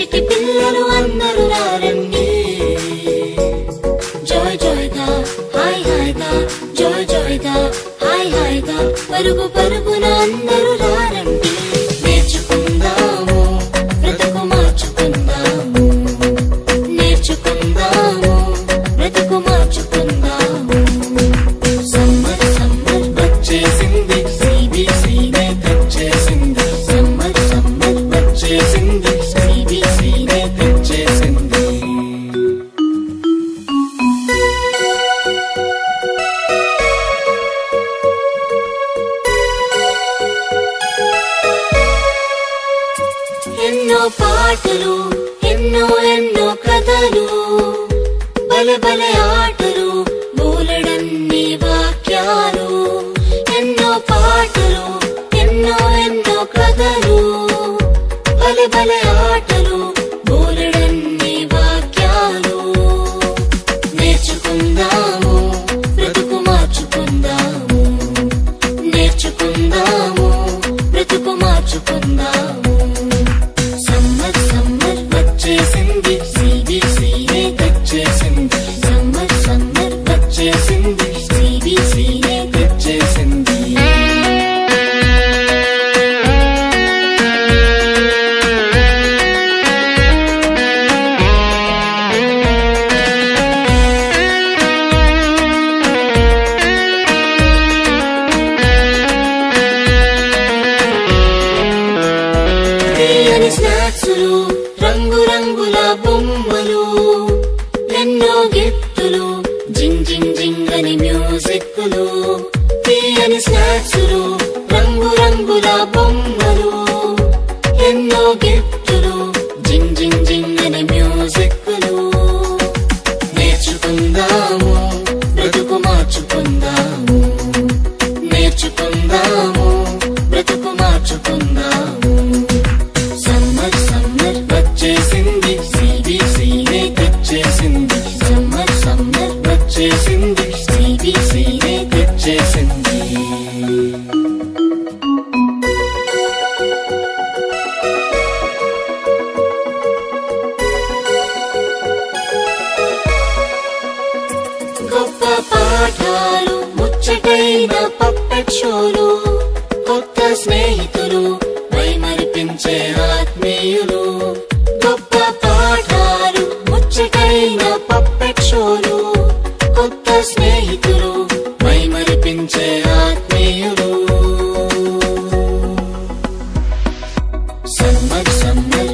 చిటి పిల్లలు అందరూ రారండి జాయ్ జాయ్ గా హాయ్ హాయ్ గా జాయ్ జాయ్ గా హాయ్ హాయ్ గా పరుగు పరుగున అందరూ రారండి నేర్చుకుందాము బ్రతుకు మార్చుకుందాము నేర్చుకుందాము బ్రతుకు మార్చుకుందాము సమ్మర్ సమ్మర్ వచ్చేసింది సిబిసినే తెచ్చేసింది సమ్మర్ సమ్మర్ వచ్చేసింది సిబిసినే తెచ్చేసింది ఎన్నో పాటలు ఎన్నో ఎన్నో కథలు బలె బలె ఆటలు బోలెడన్ని వాక్యాలు ఎన్నో పాటలు ఎన్నో ఎన్నో కథలు బలె బలె ఆటలు బోలెడన్ని వాక్యాలు నేర్చుకుందాము బ్రతుకు మార్చుకుందాము నేర్చుకుందాము బ్రతుకు మార్చుకుందాము సమ్మర్ సమ్మర్ వచ్చేసింది సిబిసినే తెచ్చేసింది సమ్మర్ సమ్మర్ వచ్చేసింది సిబిసినే తెచ్చేసింది తీయని స్నాక్సులు రంగు రంగుల బొమ్మలు ఎన్నో గిఫ్టులు జింగ్ జింగ్ జింగ్ అని మ్యూజిక్లు తీయని స్నాక్సులు రంగు రంగుల బొమ్మలు ఎన్నో గిఫ్టులు జింగ్ జింగ్ జింగ్ అని మ్యూజిక్లు నేర్చుకుందాము బ్రతుకు మార్చుకుందాము నేర్చుకుందాము బ్రతుకు మార్చుకుందాము సమ్మర్ సమ్మర్ వచ్చేసింది సిబిసినే తెచ్చేసింది సమ్మర్ సమ్మర్ వచ్చేసింది సిబిసినే తెచ్చేసింది గొప్ప పాఠాలు ముచ్చటైన పప్పెట్ షోలు కొత్త స్నేహితులు మైమరిపించే ఆత్మీయులు గొప్ప పాఠాలు ముచ్చటైన పప్పెట్ షోలు కొత్త స్నేహితులు మైమరిపించే ఆత్మీయులు సమ్మర్ సమ్మర్